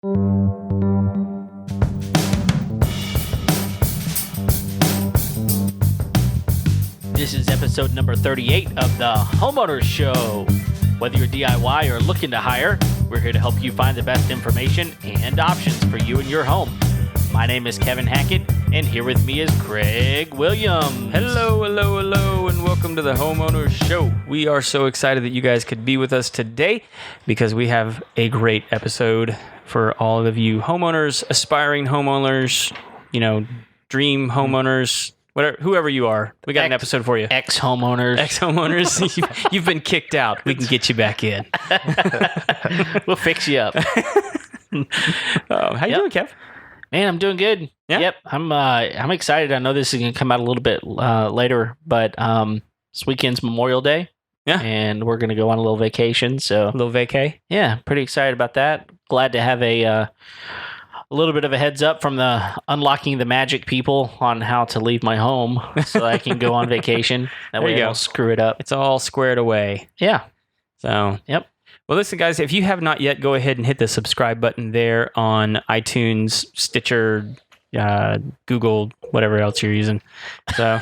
This is episode number 38 of the Homeowners Show. Whether you're DIY or looking to hire, we're here to help you find the best information and options for you and your home. My name is Kevin Hackett, and here with me is Craig Williams. Hello, and welcome to the Homeowners Show. We are so excited that you guys could be with us today because we have a great episode for all of you homeowners, aspiring homeowners, dream homeowners, whatever, whoever you are. We got an episode for you. Ex-homeowners. You've been kicked out. We can get you back in. We'll fix you up. How you doing, Kev? Man, I'm doing good. Yeah? Yep. I'm excited. I know this is going to come out a little bit later, but this weekend's Memorial Day. Yeah. And we're going to go on a little vacation. So A little vacay? yeah, pretty excited about that. Glad to have a little bit of a heads up from the Unlocking the Magic people on how to leave my home so I can go on vacation. That way I don't screw it up. It's all squared away. Yeah. So, Yep. Well, listen, guys, if you have not yet, go ahead and hit the subscribe button there on iTunes, Stitcher, Google, whatever else you're using. So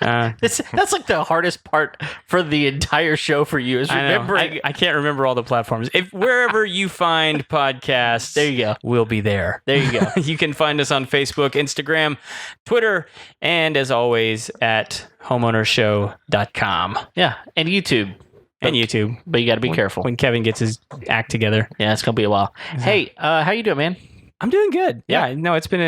That's like the hardest part for the entire show for you is remembering. I can't remember all the platforms. If wherever you find podcasts, There you go. We'll be there. There you go. You can find us on Facebook, Instagram, Twitter, and as always at homeownershow.com. Yeah. And YouTube. And YouTube. But you got to be careful. When Kevin gets his act together. Yeah, it's going to be a while. Hey, how you doing, man? I'm doing good. Yeah. Yeah. No, it's been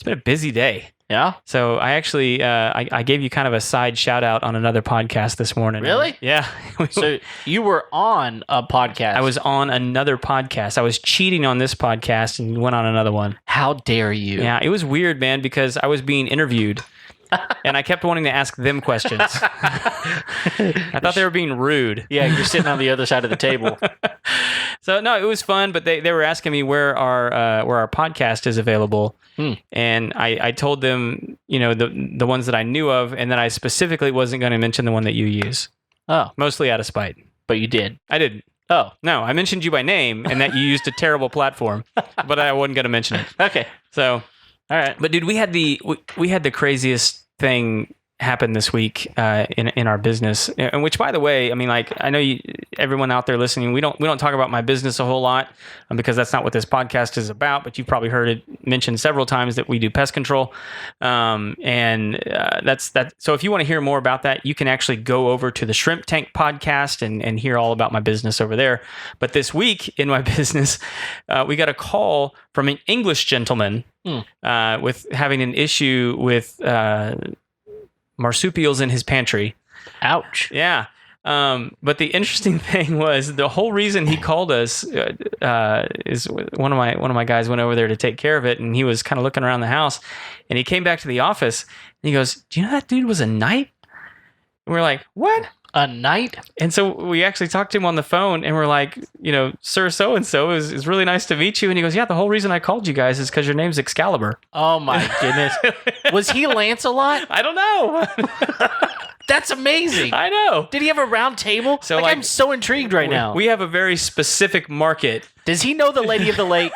a busy day. Yeah? So I actually, I gave you kind of a side shout out on another podcast this morning. Really? Yeah. So you were on a podcast. I was on another podcast. I was cheating on this podcast and went on another one. How dare you? Yeah, it was weird, man, because I was being interviewed and I kept wanting to ask them questions. I thought they were being rude. Yeah, you're sitting on the other side of the table. So no, it was fun, but they were asking me where our podcast is available. And I told them, the ones that I knew of, and then I specifically wasn't going to mention the one that you use. Oh, Mostly out of spite. but you did. I didn't. Oh, No, I mentioned you by name and that you used a terrible platform, but I wasn't going to mention it. okay. So, All right. but dude, we had the craziest thing happen this week in our business, and which, by the way, I mean, like, I know everyone out there listening, we don't talk about my business a whole lot because that's not what this podcast is about. But you've probably heard it mentioned several times that we do pest control, and that's that. So if you want to hear more about that, you can actually go over to the Shrimp Tank podcast and hear all about my business over there. But this week in my business, we got a call from an English gentleman with having an issue with marsupials in his pantry. Ouch. Yeah. But the interesting thing was the whole reason he called us is one of my guys went over there to take care of it, and he was kind of looking around the house, and he came back to the office and he goes, "Do you know that dude was a knight?" And we're like, "What? A knight?" And so we actually talked to him on the phone, and we're like, "Sir so-and-so, it's really nice to meet you." And he goes, "Yeah, the whole reason I called you guys is because your name's Excalibur." Oh my goodness. Was he Lancelot? I don't know. That's amazing. I know. Did he have a round table? So, I'm so intrigued right now. We have a very specific market. Does he know the Lady of the Lake?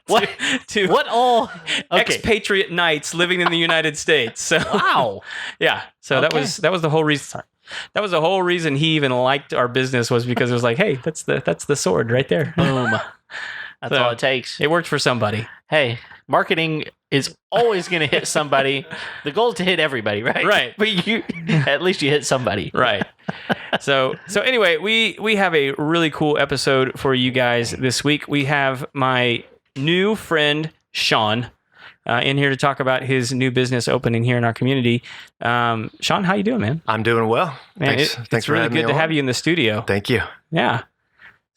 What? to What all? Okay. expatriate knights living in the United States. So Wow. yeah. So Okay. that was the whole reason. Sorry. That was the whole reason he even liked our business, was because it was like, hey, that's the sword right there. Boom. That's So, all it takes. It worked for somebody. Hey, marketing is always going to hit somebody. The goal is to hit everybody, right? Right. But at least you hit somebody. Right. So anyway, we have a really cool episode for you guys this week. We have my new friend Shawn in here to talk about his new business opening here in our community. Shawn, how you doing, man? I'm doing well. Man, Thanks it's for really having me good to on. have you in the studio. Thank you. Yeah.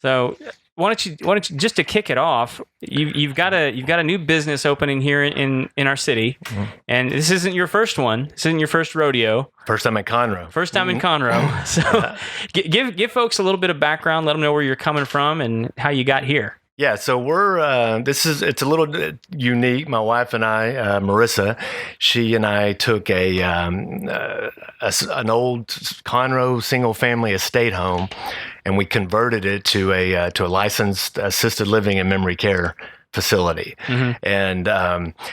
So why don't you just to kick it off? You've got a new business opening here in our city, and this isn't your first one. This isn't your first rodeo. First time at Conroe. First time in Conroe. So give folks a little bit of background. Let them know where you're coming from and how you got here. Yeah, so we're it's a little unique. My wife and I, Marissa, she and I took an old Conroe single family estate home, and we converted it to a licensed assisted living and memory care facility. And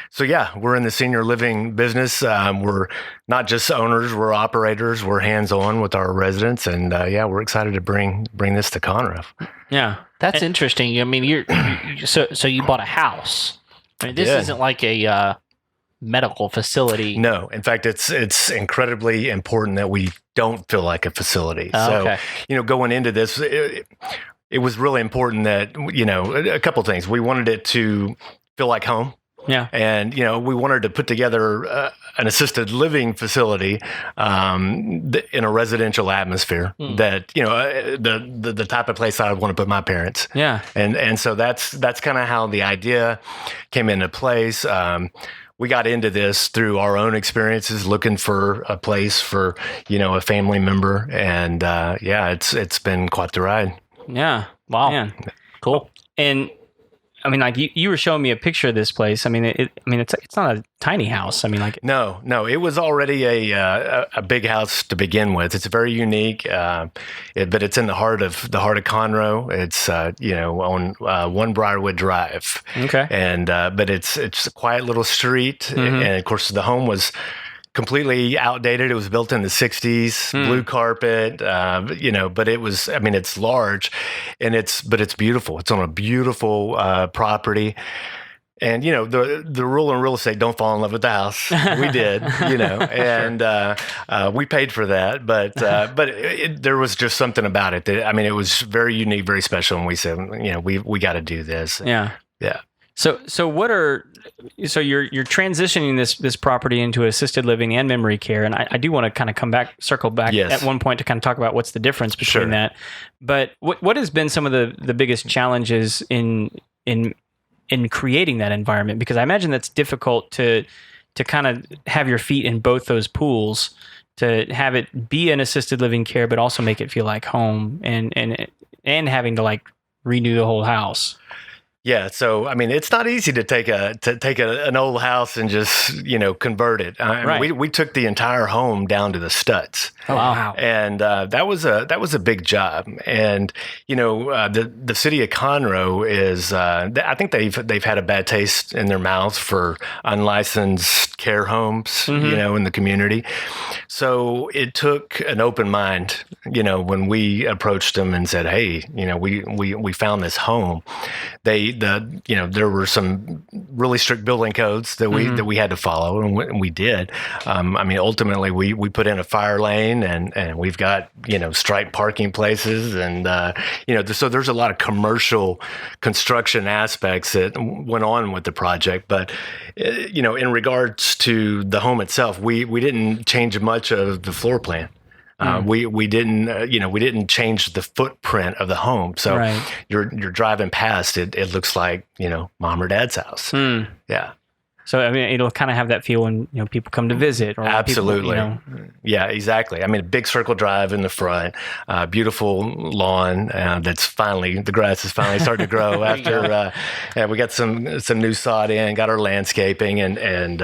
so yeah, we're in the senior living business. We're not just owners, we're operators. We're hands-on with our residents, and yeah, we're excited to bring this to Conroe. Yeah. That's interesting. I mean, so you bought a house. I mean, this isn't like a medical facility. No, in fact, it's incredibly important that we don't feel like a facility. Okay. So, going into this, it was really important that, a couple of things. We wanted it to feel like home. Yeah. And, we wanted to put together an assisted living facility in a residential atmosphere that, the type of place I would want to put my parents. Yeah. And so that's kind of how the idea came into place. We got into this through our own experiences, looking for a place for, a family member. And yeah, it's been quite the ride. Yeah. Wow. Man. Cool. And I mean, like you were showing me a picture of this place. I mean, it's not a tiny house. I mean, like no, it was already a big house to begin with. It's very unique, but it's in the heart of Conroe. It's on One Briarwood Drive. Okay. And but it's a quiet little street, and of course the home was completely outdated. It was built in the 60s, blue carpet, but it was, it's large and it's beautiful. It's on a beautiful property. And, the rule in real estate, don't fall in love with the house. We did, and we paid for that. But there was just something about it that, it was very unique, very special. And we said, we got to do this. Yeah. Yeah. So you're transitioning this property into assisted living and memory care, and I do want to kind of circle back at one point to kind of talk about what's the difference between that. But what has been some of the biggest challenges in creating that environment? Because I imagine that's difficult to kind of have your feet in both those pools, to have it be an assisted living care, but also make it feel like home, and having to like renew the whole house. Yeah, so it's not easy to take an old house and just convert it. Right. We took the entire home down to the studs. Oh wow! And that was a big job. And the city of Conroe is I think they've had a bad taste in their mouths for unlicensed care homes in the community. So it took an open mind when we approached them and said, hey, we found this home. There were some really strict building codes that we had to follow, and we did. Ultimately, we put in a fire lane, and we've got striped parking places, and so there's a lot of commercial construction aspects that went on with the project. But in regards to the home itself, we didn't change much of the floor plan. We didn't change the footprint of the home. So right. you're driving past it. It looks like, mom or dad's house. Yeah. So, it'll kind of have that feel when, people come to visit. Or absolutely. People, Yeah, exactly. A big circle drive in the front, beautiful lawn the grass is finally starting to grow after, we got some new sod in, got our landscaping and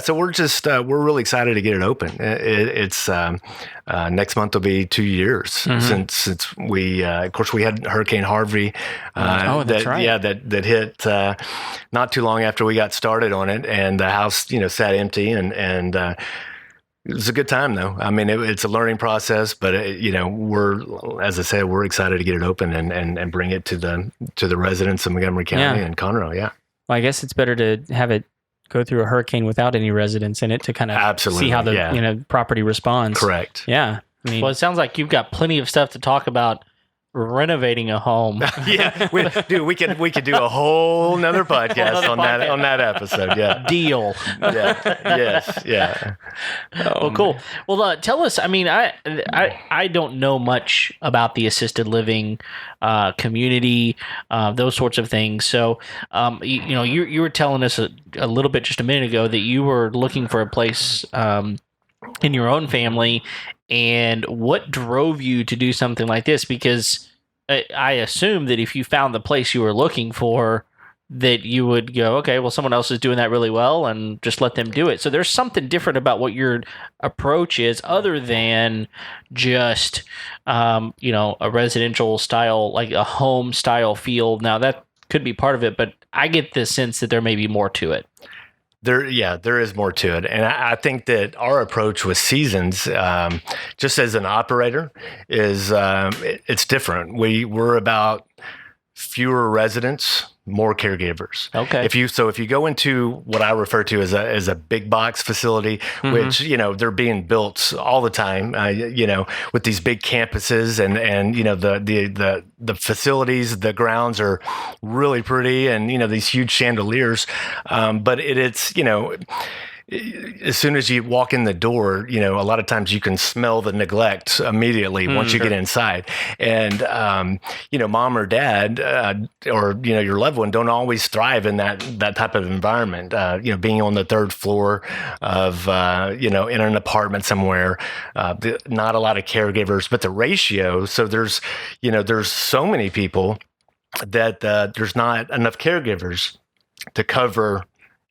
so we're really excited to get it open. It's next month will be 2 years since we, of course we had Hurricane Harvey, that's right. Yeah, that hit, not too long after we got started on it, and the house, sat empty, and it was a good time though. It's a learning process, but as I said, we're excited to get it open and bring it to the residents of Montgomery County and Conroe. Yeah. Well, I guess it's better to have it go through a hurricane without any residents in it to kind of see how the property responds. Correct. Yeah. Well, it sounds like you've got plenty of stuff to talk about renovating a home. Yeah, we could do a whole nother podcast on that episode. Yeah, deal. Yeah, yes, yeah. Well, cool. Well, tell us. I don't know much about the assisted living community, those sorts of things. So, you were telling us a little bit just a minute ago that you were looking for a place in your own family. And what drove you to do something like this? Because I assume that if you found the place you were looking for, that you would go, okay, well, someone else is doing that really well, and just let them do it. So there's something different about what your approach is, other than just, a residential style, like a home style feel. Now that could be part of it, but I get the sense that there may be more to it. There is more to it. And I think that our approach with seasons, just as an operator, is it's different. We're about fewer residents, more caregivers. Okay. If you go into what I refer to as a big box facility, which they're being built all the time, with these big campuses and the facilities, the grounds are really pretty, and these huge chandeliers, but it's as soon as you walk in the door, a lot of times you can smell the neglect immediately once you get inside. And, mom or dad, or, your loved one don't always thrive in that type of environment. Being on the third floor of, in an apartment somewhere, not a lot of caregivers, but the ratio. So there's so many people that there's not enough caregivers to cover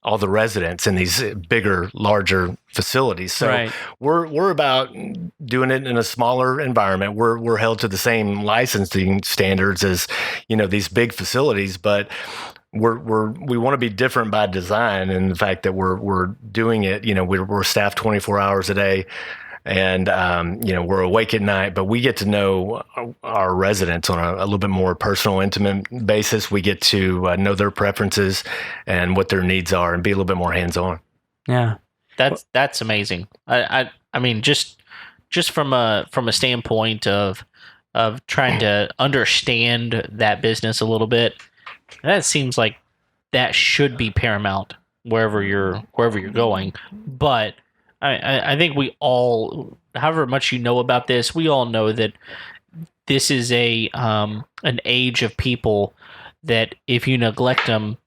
all the residents in these bigger, larger facilities. So we're about doing it in a smaller environment. We're held to the same licensing standards as, these big facilities, but we want to be different by design, and the fact that we're doing it, we're staffed 24 hours a day. And, we're awake at night, but we get to know our residents on a little bit more personal, intimate basis. We get to know their preferences and what their needs are, and be a little bit more hands-on. Yeah. That's amazing. I mean, just from a standpoint of trying to understand that business a little bit, that seems like that should be paramount wherever you're going. But I think we all, however much you know about this, we all know that this is an age of people that if you neglect them,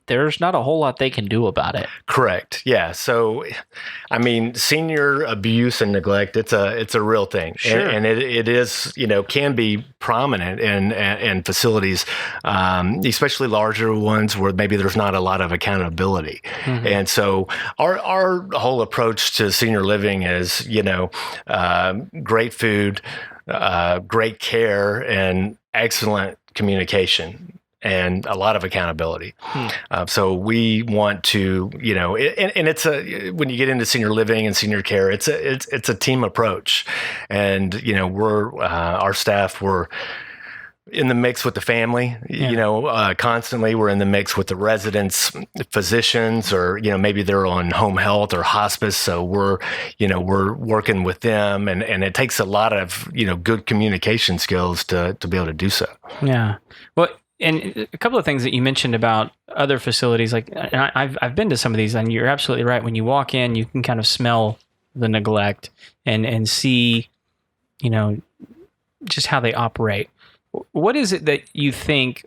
there's not a whole lot they can do about it. Correct. Yeah. So, I mean, senior abuse and neglect, it's a real thing. Sure. And it is, can be prominent in facilities, especially larger ones where maybe there's not a lot of accountability. Mm-hmm. And so our whole approach to senior living is, great food, great care, and excellent communication, and a lot of accountability. So we want to, and it's when you get into senior living and senior care, it's a team approach, and our staff, we're in the mix with the family, constantly. We're in the mix with the residents, physicians, or, maybe they're on home health or hospice. So we're working with them, and it takes a lot of, good communication skills to be able to do so. Yeah. Well, and a couple of things that you mentioned about other facilities, like, and I've been to some of these, and you're absolutely right. When you walk in, you can kind of smell the neglect and see, just how they operate. What is it that you think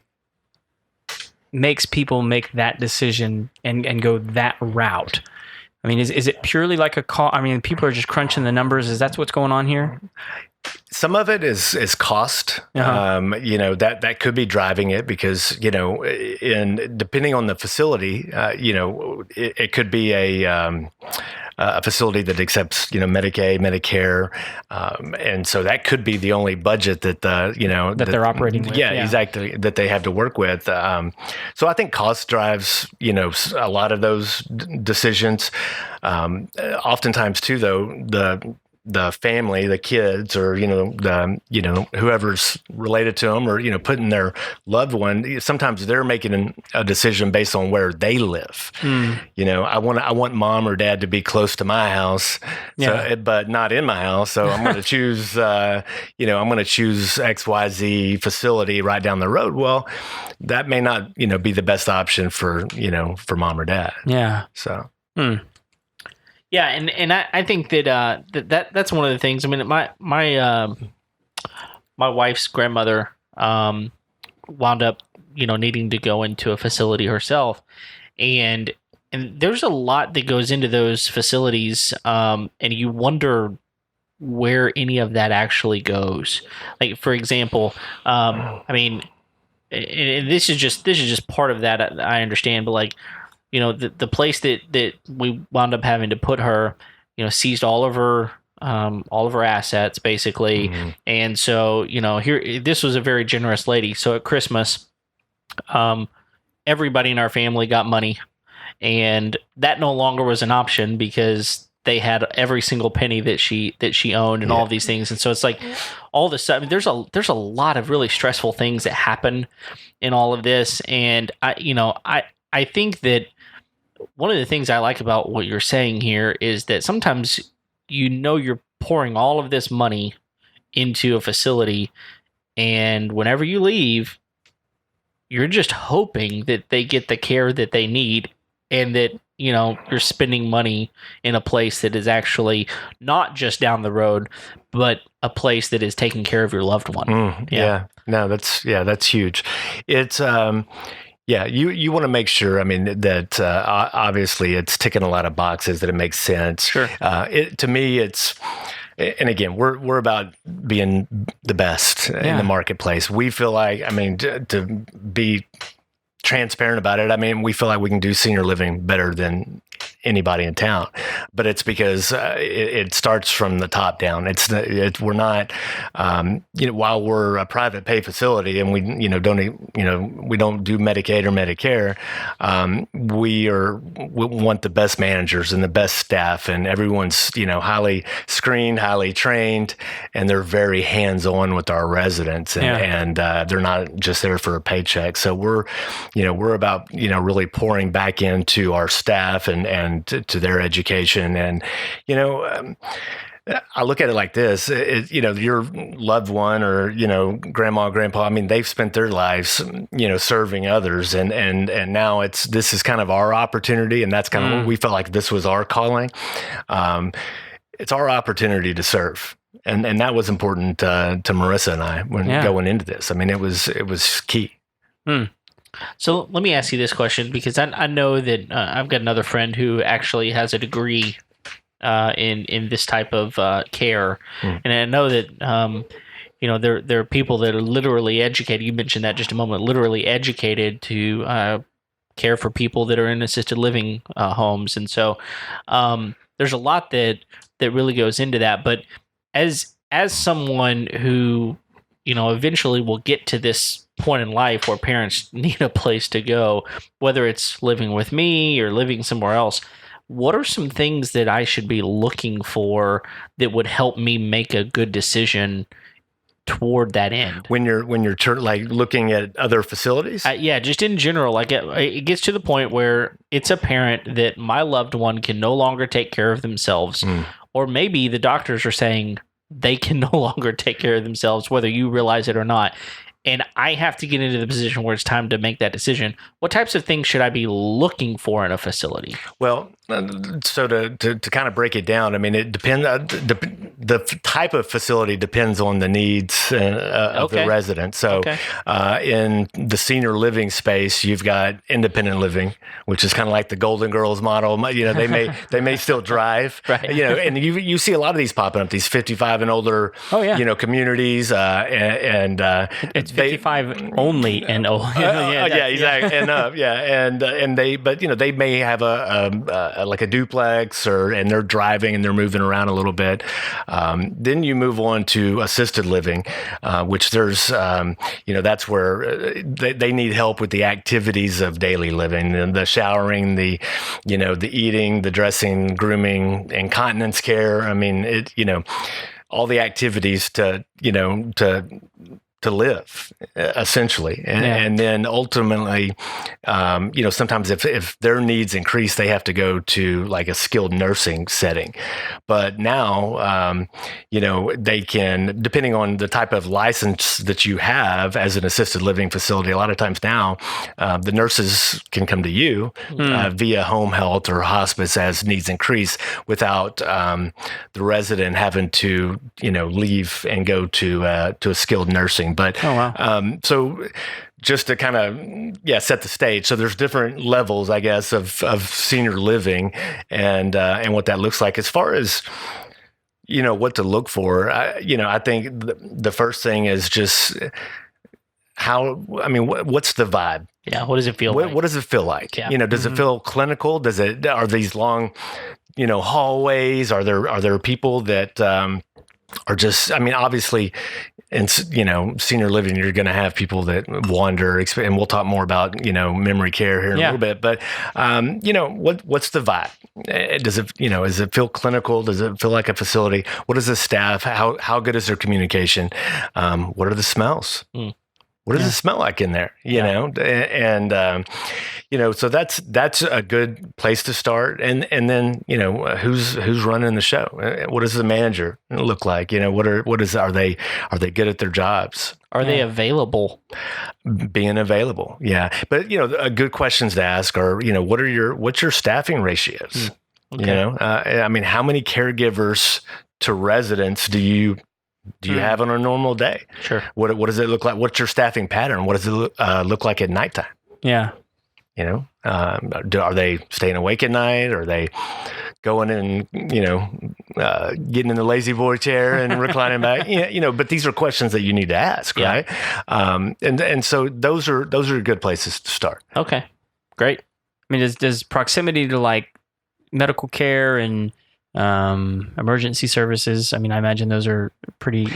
makes people make that decision and go that route? I mean, is it purely like a call? I mean, people are just crunching the numbers. Is that what's going on here? Some of it is cost. Uh-huh. That could be driving it, because, in depending on the facility, it could be a facility that accepts, Medicaid, Medicare. And so that could be the only budget that that they're operating with. Yeah, exactly. That they have to work with. So I think cost drives, a lot of those decisions. Oftentimes too, though, the family, the kids, or, whoever's related to them, or, putting their loved one, sometimes they're making a decision based on where they live. I want mom or dad to be close to my house, but not in my house. So I'm going to choose, XYZ facility right down the road. Well, that may not, be the best option for mom or dad. Yeah. So. Yeah, and I think that that's one of the things. I mean, my wife's grandmother wound up, needing to go into a facility herself, and there's a lot that goes into those facilities, and you wonder where any of that actually goes. Like, for example, I mean, and this is just part of that. I understand, but like, the place that we wound up having to put her, seized all of her assets basically. And so, here, this was a very generous lady. So at Christmas, everybody in our family got money, and that no longer was an option because they had every single penny that she owned and all of these things. And so it's like all of a sudden there's a lot of really stressful things that happen in all of this. And I think that one of the things I like about what you're saying here is that sometimes you're pouring all of this money into a facility, and whenever you leave, you're just hoping that they get the care that they need, and that you're spending money in a place that is actually not just down the road, but a place that is taking care of your loved one. No, that's huge. It's you want to make sure, I mean, that obviously it's ticking a lot of boxes, that it makes sense. Sure. To me, it's, and again, we're about being the best in the marketplace. We feel like, I mean, to be transparent about it, I mean, we feel like we can do senior living better than anybody in town, but it's because it starts from the top down. We're not, while we're a private pay facility and we don't do Medicaid or Medicare, we want the best managers and the best staff, and everyone's, highly screened, highly trained, and they're very hands-on with our residents, and they're not just there for a paycheck. So we're about, really pouring back into our staff and to their education. And, I look at it like this, your loved one or, grandma, grandpa, I mean, they've spent their lives, serving others. And now this is kind of our opportunity. And that's kind of what we felt like this was our calling. It's our opportunity to serve. And that was important to Marissa and I when going into this. I mean, it was key. So let me ask you this question, because I know that I've got another friend who actually has a degree in this type of care, and I know that there are people that are literally educated. You mentioned that just a moment, literally educated to care for people that are in assisted living homes, and so there's a lot that really goes into that. But as someone who eventually will get to this point in life where parents need a place to go, whether it's living with me or living somewhere else, what are some things that I should be looking for that would help me make a good decision toward that end? When you're like looking at other facilities? Just in general, like it gets to the point where it's apparent that my loved one can no longer take care of themselves, or maybe the doctors are saying they can no longer take care of themselves, whether you realize it or not. And I have to get into the position where it's time to make that decision. What types of things should I be looking for in a facility? Well, so to kind of break it down, I mean, it depends. The type of facility depends on the needs of the resident. So in the senior living space, you've got independent living, which is kind of like the Golden Girls model. They may still drive, right? And you see a lot of these popping up, these 55 and older, communities, and it's 55 only and old. Exactly, and they may have like a duplex, and they're driving and they're moving around a little bit. Then you move on to assisted living, which there's, that's where they need help with the activities of daily living, and the showering, the eating, the dressing, grooming, incontinence care. I mean, all the activities to live, essentially. And then ultimately, sometimes if their needs increase, they have to go to like a skilled nursing setting. But now, they can, depending on the type of license that you have as an assisted living facility, a lot of times now, the nurses can come to you via home health or hospice as needs increase, without the resident having to, leave and go to a skilled nursing. But so just to kind of set the stage. So there's different levels, I guess, of senior living and what that looks like. As far as what to look for. I think the first thing is just what's the vibe? Yeah. What does it feel like? What does it feel like? Yeah. Does it feel clinical? Are these long, hallways? Are there people that are just, obviously in, senior living, you're going to have people that wander, and we'll talk more about, memory care here in a little bit, but, what's the vibe? Does it feel clinical? Does it feel like a facility? What is the staff? How good is their communication? What are the smells? What does it smell like in there? So that's a good place to start. And then, who's running the show? What does the manager look like? Are they good at their jobs? Are they available? Being available. Yeah. But, good questions to ask are, what's your staffing ratios? Okay. How many caregivers to residents do you have on a normal day? Sure. What does it look like? What's your staffing pattern? What does it look like at nighttime? Yeah. Are they staying awake at night? Are they going and, getting in the lazy boy chair and reclining back? But these are questions that you need to ask, right? And so those are good places to start. Okay. Great. Does proximity to like medical care and emergency services, I imagine those are pretty,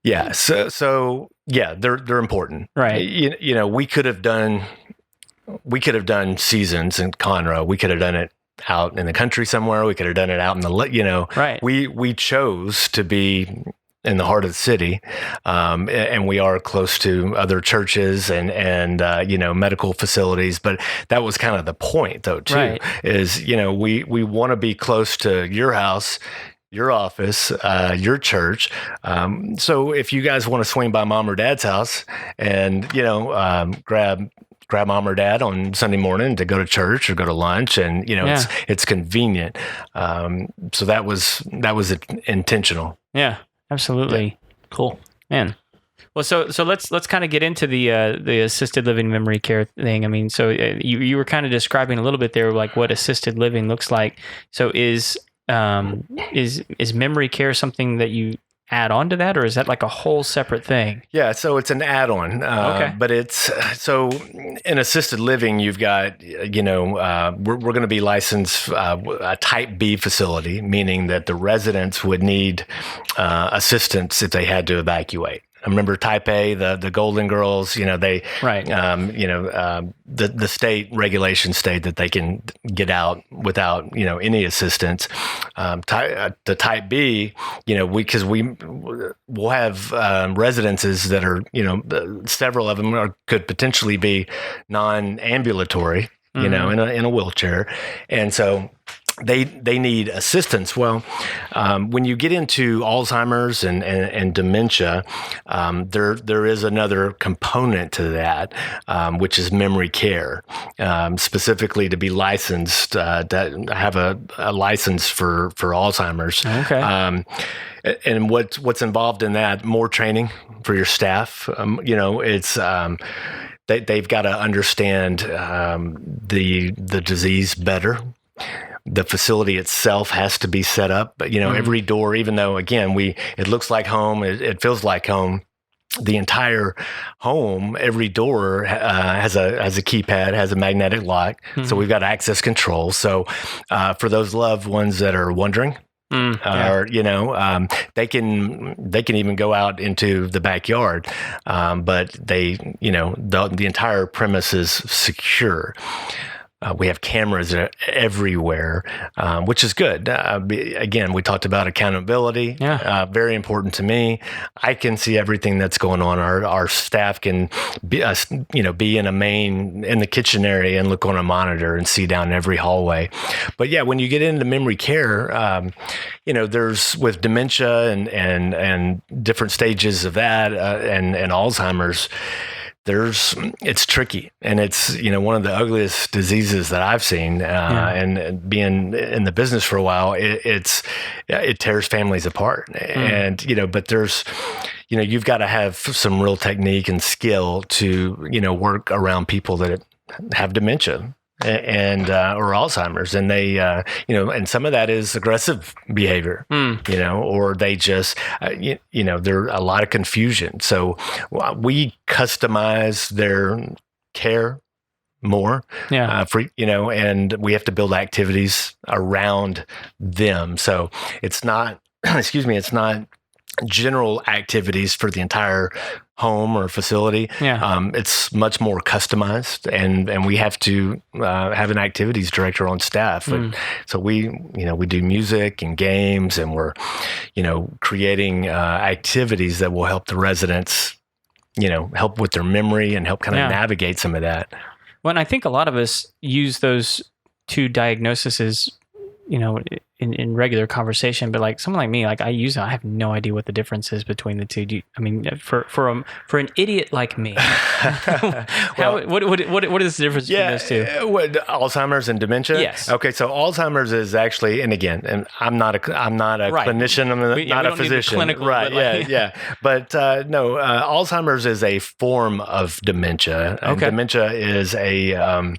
yeah. So yeah, they're important, right? We could have done seasons in Conroe. We could have done it out in the country somewhere. We could have done it out in the, right. We chose to be in the heart of the city, and we are close to other churches and medical facilities. But that was kind of the point, though, too. Right. Is we want to be close to your house, your office, your church. So if you guys want to swing by mom or dad's house and grab mom or dad on Sunday morning to go to church or go to lunch, and it's convenient. So that was intentional. Yeah. Absolutely. Yeah. Cool. Man. Well, so let's kind of get into the assisted living memory care thing. So you were kind of describing a little bit there, like what assisted living looks like. So is memory care something that you add on to that, or is that like a whole separate thing? Yeah, so it's an add-on. Okay. But it's so in assisted living, you've got we're going to be licensed a Type B facility, meaning that the residents would need assistance if they had to evacuate. I remember Type A, the Golden Girls, they, right. The state regulations state that they can get out without, any assistance. The Type B, because we'll have residences that are, several of them could potentially be non-ambulatory, in a wheelchair. And so they need assistance. Well, when you get into Alzheimer's and dementia, there is another component to that, which is memory care, specifically to be licensed, to have a license for Alzheimer's. Okay. And what's involved in that? More training for your staff. It's they've got to understand the disease better. The facility itself has to be set up, but every door, even though again it looks like home, it feels like home. The entire home, every door has a keypad, has a magnetic lock. Mm-hmm. So we've got access control. So for those loved ones that are wondering, or they can even go out into the backyard, but the entire premise is secure. We have cameras everywhere, which is good. Again, we talked about accountability. Yeah. Very important to me. I can see everything that's going on. Our staff can be in the kitchen area and look on a monitor and see down every hallway. But yeah, when you get into memory care, there's with dementia and different stages of that, and Alzheimer's. It's tricky, and it's one of the ugliest diseases that I've seen. And being in the business for a while, it tears families apart. And but there's you've got to have some real technique and skill to work around people that have dementia. and or Alzheimer's, and they and some of that is aggressive behavior, or they just there's a lot of confusion. So we customize their care more, and we have to build activities around them. So it's not, it's not general activities for the entire home or facility. It's much more customized, and we have to have an activities director on staff. And so we do music and games, and we're, creating activities that will help the residents, help with their memory and help kind of navigate some of that. Well, and I think a lot of us use those two diagnoses, in regular conversation, but like someone like me, like I have no idea what the difference is between the two. For an idiot like me, what is the difference between those two? Alzheimer's and dementia. Yes. Okay, so Alzheimer's is actually, and again, and I'm not a clinician. I'm not a physician. Right? But no, Alzheimer's is a form of dementia. And dementia is a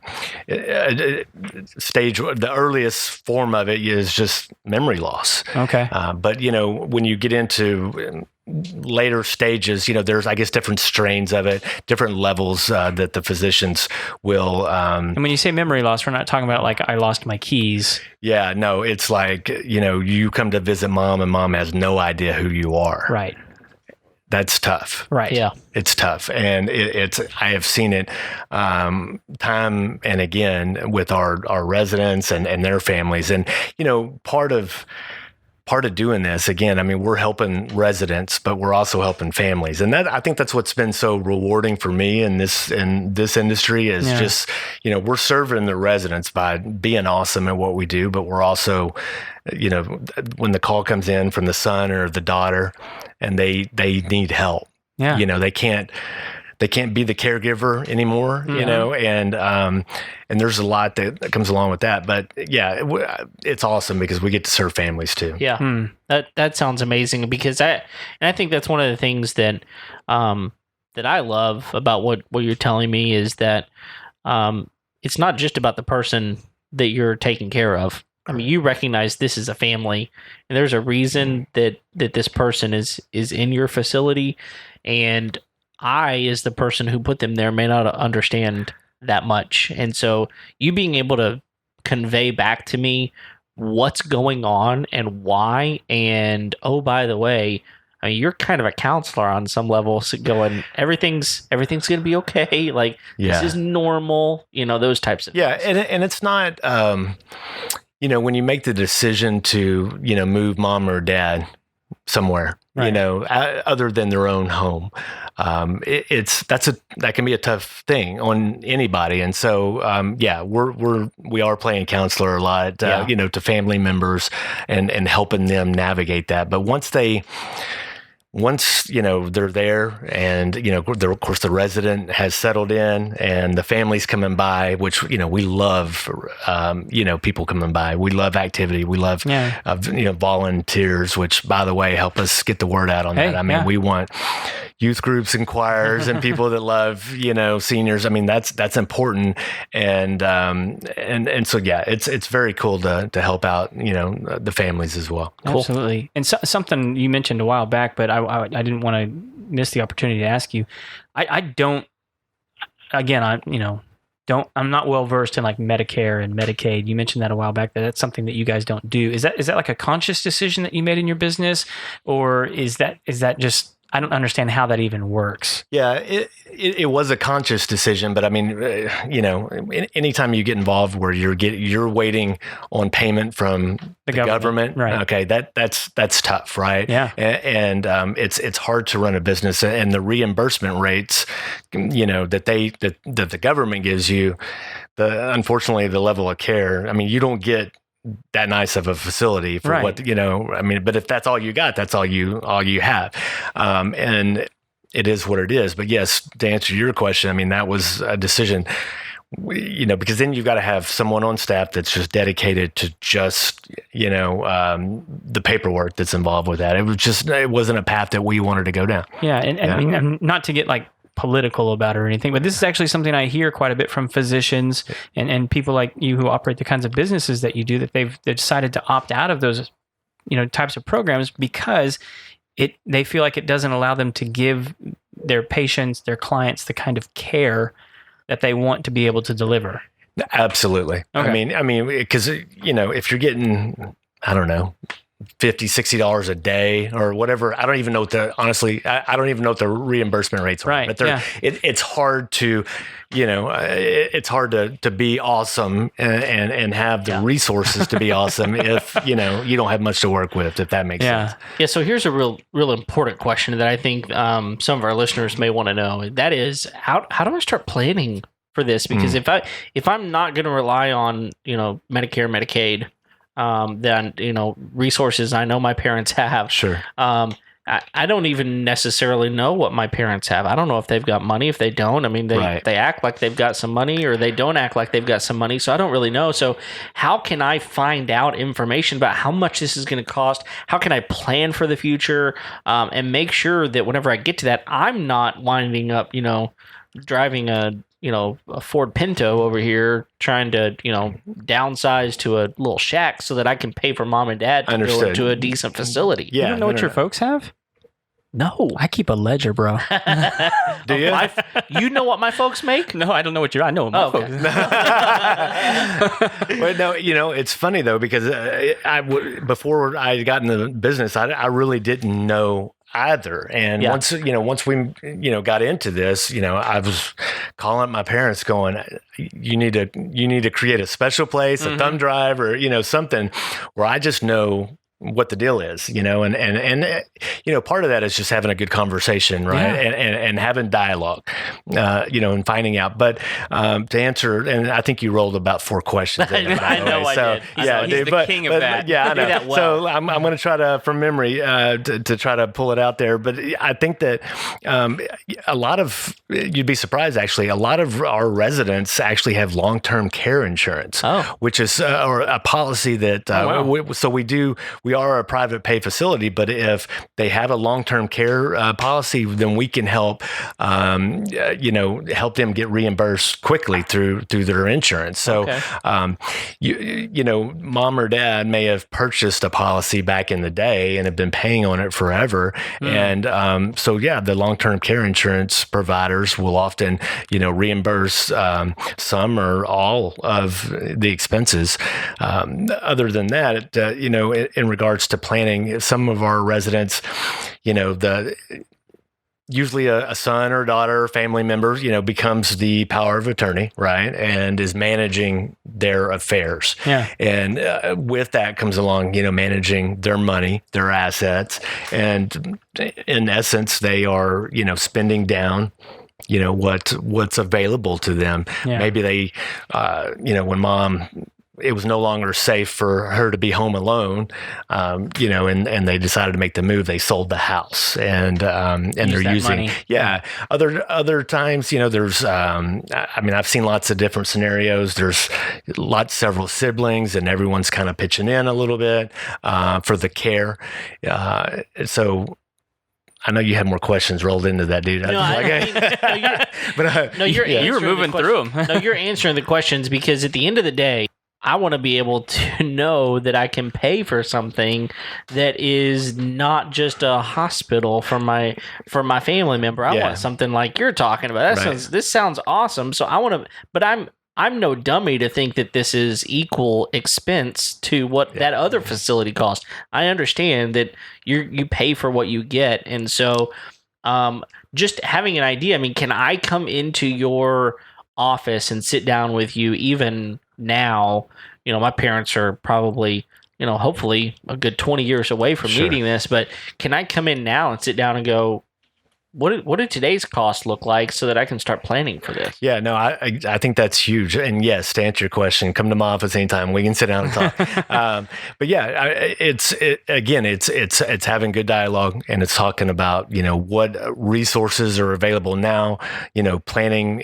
stage. The earliest form of it is just memory loss. But when you get into later stages, there's, I guess, different strains of it, different levels that the physicians will. And when you say memory loss, we're not talking about like I lost my keys. Yeah, no, it's like you come to visit mom and mom has no idea who you are. Right. That's tough. Right. Yeah. It's tough. And I have seen it time and again with our residents and their families. And, part of doing this, again, I mean, we're helping residents, but we're also helping families. And I think that's what's been so rewarding for me in this industry is just, we're serving the residents by being awesome at what we do, but we're also, when the call comes in from the son or the daughter and they need help, they can't be the caregiver anymore, and there's a lot that comes along with that. But it's awesome because we get to serve families too. Yeah, that sounds amazing because I think that's one of the things that that I love about what you're telling me is that it's not just about the person that you're taking care of. I mean, you recognize this is a family, and there's a reason that this person is in your facility, and I, as the person who put them there, may not understand that much. And so you being able to convey back to me what's going on and why, and oh, by the way, I mean, you're kind of a counselor on some level, so going, everything's going to be okay. Like, this is normal, those types of things. And it's not, when you make the decision to, move mom or dad somewhere, other than their own home, that can be a tough thing on anybody. And so, we are playing counselor a lot, to family members and helping them navigate that. But once they're there and, of course the resident has settled in and the family's coming by, which, we love, people coming by. We love activity. We love, volunteers, which, by the way, help us get the word out on that. I mean, we want youth groups and choirs and people that love, seniors. I mean, that's important. And so, it's very cool to help out, the families as well. Cool. Absolutely. And something you mentioned a while back, but I didn't want to miss the opportunity to ask you. I'm not well versed in like Medicare and Medicaid. You mentioned that a while back, that's something that you guys don't do. Is that like a conscious decision that you made in your business, or is that just, I don't understand how that even works. Yeah, it was a conscious decision, but I mean, anytime you get involved where you're waiting on payment from the government, right? Okay, that's tough, right? Yeah, and it's hard to run a business, and the reimbursement rates, that the government gives you, unfortunately the level of care. I mean, you don't get that nice of a facility for what, I mean, but if that's all you got, that's all you have. And it is what it is. But yes, to answer your question, I mean, that was a decision, because then you've got to have someone on staff that's just dedicated to just, the paperwork that's involved with that. It wasn't a path that we wanted to go down. Yeah. And I mean, not to get like political about it or anything, but this is actually something I hear quite a bit from physicians and people like you who operate the kinds of businesses that you do, that they've decided to opt out of those, types of programs because they feel like it doesn't allow them to give their patients, their clients, the kind of care that they want to be able to deliver. Absolutely. Okay. I mean, because, if you're getting, I don't know, $50, $60 a day or whatever, I don't even know I don't even know what the reimbursement rates are. Right. But it's hard to, it's hard to be awesome and have the resources to be awesome if, you don't have much to work with, if that makes sense. Yeah. So here's a real important question that I think some of our listeners may want to know. That is, how do I start planning for this? Because if I'm not going to rely on, Medicare, Medicaid, then, resources I know my parents have. Sure. I don't even necessarily know what my parents have. I don't know if they've got money, if they don't. I mean, they act like they've got some money, or they don't act like they've got some money. So I don't really know. So how can I find out information about how much this is going to cost? How can I plan for the future and make sure that whenever I get to that, I'm not winding up, driving a Ford Pinto over here trying to, downsize to a little shack so that I can pay for mom and dad to go into a decent facility. Yeah, you don't know what your folks have? No. I keep a ledger, bro. Do you? You know what my folks make? No, I don't know I know what my folks. Well, no, it's funny though, because before I got in the business, I really didn't know either. And once we, got into this, I was calling up my parents going, you need to create a special place, a thumb drive or, something where I just know what the deal is, and part of that is just having a good conversation, right? Yeah. And having dialogue, and finding out. But to answer, and I think you rolled about 4 questions. I know I did. Yeah, he's the king of that. Yeah, I know. That well. So I'm going to try to, from memory, to try to pull it out there. But I think that you'd be surprised actually, a lot of our residents actually have long-term care insurance, which is or a policy that we are a private pay facility, but if they have a long-term care policy, then we can help them get reimbursed quickly through their insurance. So, mom or dad may have purchased a policy back in the day and have been paying on it forever. And the long-term care insurance providers will often, reimburse some or all of the expenses. Other than that, in regards to planning, some of our residents, usually a son or daughter or family member, becomes the power of attorney, right? And is managing their affairs. Yeah. And with that comes along, managing their money, their assets. And in essence, they are, spending down what's available to them. Yeah. Maybe they, when mom, it was no longer safe for her to be home alone, and they decided to make the move. They sold the house and they're using money. Other times, there's, I've seen lots of different scenarios. There's several siblings and everyone's kind of pitching in a little bit, for the care. So I know you had more questions rolled into that, dude. You were moving through them. No, you're answering the questions because at the end of the day, I want to be able to know that I can pay for something that is not just a hospital for my family member. I want something like you're talking about. This sounds awesome. So I want to, but I'm no dummy to think that this is equal expense to what that other facility costs. I understand that you pay for what you get, and so just having an idea. I mean, can I come into your office and sit down with you even now? My parents are probably, hopefully a good 20 years away from needing this, but can I come in now and sit down and go, what did today's cost look like so that I can start planning for this? Yeah, no, I think that's huge. And yes, to answer your question, come to my office anytime. We can sit down and talk. But it's having good dialogue, and it's talking about, what resources are available now, planning,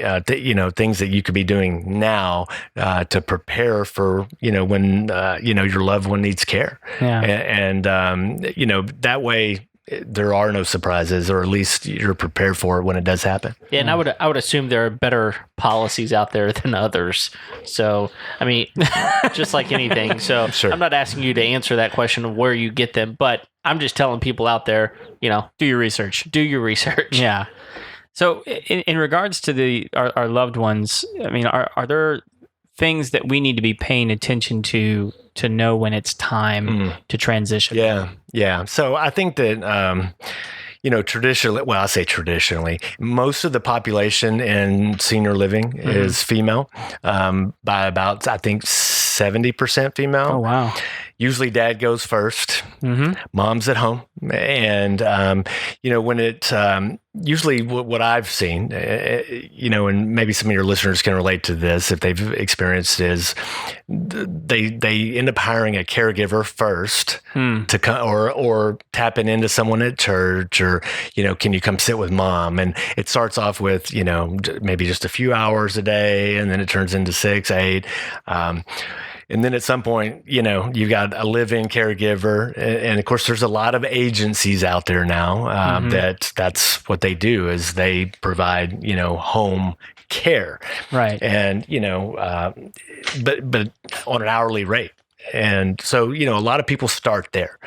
things that you could be doing now to prepare for, when, your loved one needs care. Yeah. And that way, there are no surprises, or at least you're prepared for it when it does happen. Yeah, and I would assume there are better policies out there than others. So, I mean, just like anything. So, Sure. I'm not asking you to answer that question of where you get them, but I'm just telling people out there, Do your research. do your research. Yeah. So in regards to our loved ones, I mean, are there things that we need to be paying attention to know when it's time to transition? Yeah. So I think that, traditionally, well, I say traditionally, most of the population in senior living is female, by about, I think, 70% female. Oh, wow. Usually dad goes first, mom's at home. And, when it, usually what I've seen, and maybe some of your listeners can relate to this if they've experienced, is they end up hiring a caregiver first to come, or tapping into someone at church, or, can you come sit with mom? And it starts off with, maybe just a few hours a day, and then it turns into 6, 8. And then at some point, you've got a live-in caregiver. And of course, there's a lot of agencies out there now that's what they do, is they provide, home care. Right. And, but on an hourly rate. And so, a lot of people start there.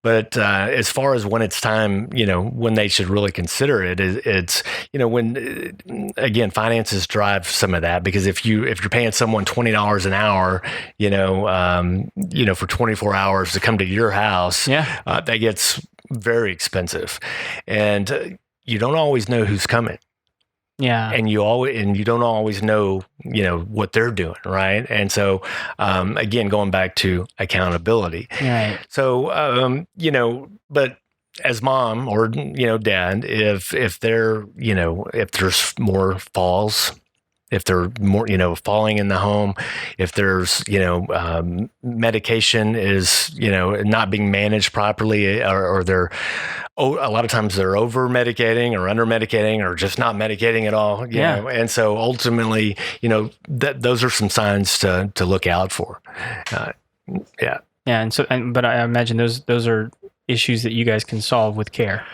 But as far as when it's time, when they should really consider it, it's when, again, finances drive some of that, because if you're paying someone $20 an hour, for 24 hours to come to your house, that gets very expensive, and you don't always know who's coming. Yeah. And you don't always know, what they're doing. Right. And so, again, going back to accountability. Right. So, but as mom or, dad, if they're, if there's more falls, if they're more, falling in the home, if there's, medication is, not being managed properly, or they're, a lot of times they're over medicating or under medicating, or just not medicating at all. You know? And so ultimately, those are some signs to look out for. Yeah. And so, but I imagine those are issues that you guys can solve with care.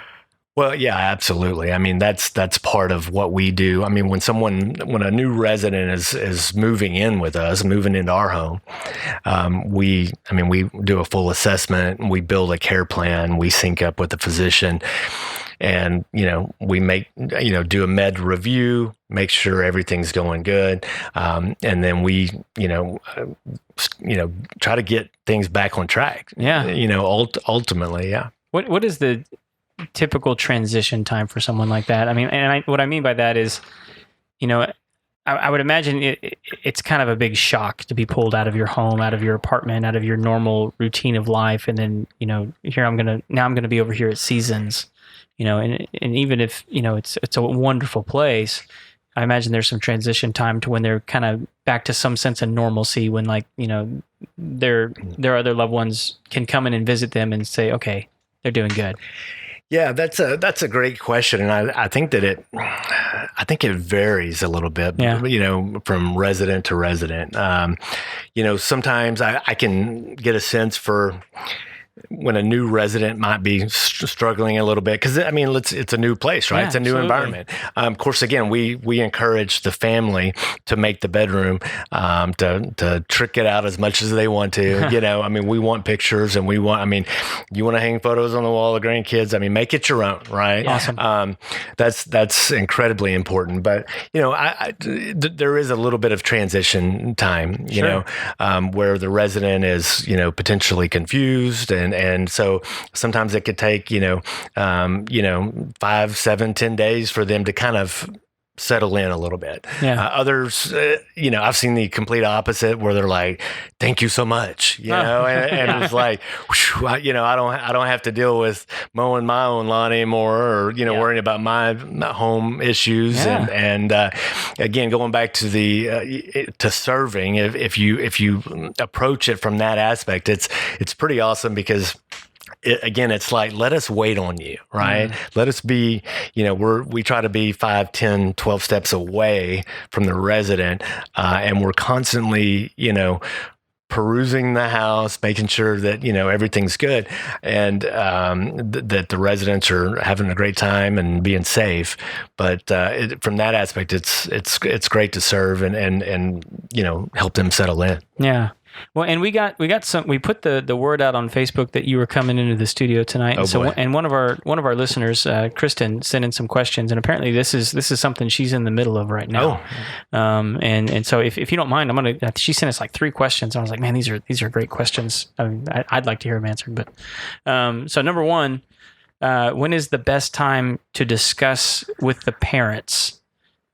Well, yeah, absolutely. I mean, that's part of what we do. I mean, when a new resident is moving in with us, moving into our home, we do a full assessment, we build a care plan, we sync up with the physician, and, we do a med review, make sure everything's going good. And then we, try to get things back on track. Yeah. Ultimately. Yeah. What is the typical transition time for someone like that? I mean, what I mean by that is, I would imagine it's kind of a big shock to be pulled out of your home, out of your apartment, out of your normal routine of life. And then, here I'm going to be over here at Seasons, and even if, it's a wonderful place, I imagine there's some transition time to when they're kind of back to some sense of normalcy, when their other loved ones can come in and visit them and say, okay, they're doing good. Yeah, that's a great question, and I think that it varies a little bit, from resident to resident. Sometimes I can get a sense for when a new resident might be struggling a little bit, because it's a new place, right? It's a new environment. Of course, again, we encourage the family to make the bedroom, to trick it out as much as they want to. We want pictures, and you want to hang photos on the wall of grandkids. Make it your own, right? Awesome. That's incredibly important. But there is a little bit of transition time, where the resident is potentially confused. And so sometimes it could take, 5, 7, 10 days for them to kind of settle in a little bit. Others, I've seen the complete opposite, where they're like, thank you so much, and it's like, whew, I don't have to deal with mowing my own lawn anymore, or, worrying about my home issues. And again, going back to to serving, if you approach it from that aspect, it's pretty awesome, because it's like, let us wait on you, right? Let us be, we try to be 5, 10, 12 steps away from the resident. And we're constantly, perusing the house, making sure that, everything's good, and that the residents are having a great time and being safe. But from that aspect, it's great to serve and help them settle in. Yeah. Well, and we put the word out on Facebook that you were coming into the studio tonight. Oh, boy. And one of our listeners, Kristen, sent in some questions, and apparently this is something she's in the middle of right now. And so if you don't mind, she sent us like 3 questions, and I was like, man, these are great questions. I mean, I'd like to hear them answered. But so number 1, when is the best time to discuss with the parents?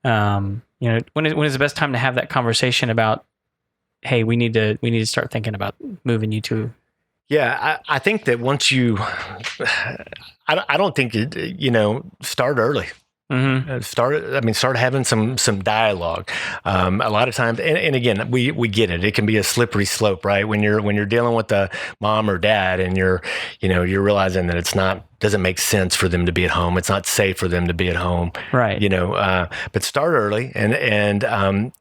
When is the best time to have that conversation about, hey, we need to start thinking about moving you to. Yeah, I think that once I don't think start early. Mm-hmm. Start having some dialogue. A lot of times, and again, we get it. It can be a slippery slope, right? When you're dealing with the mom or dad, and you're realizing that doesn't make sense for them to be at home. It's not safe for them to be at home, right? But start early, and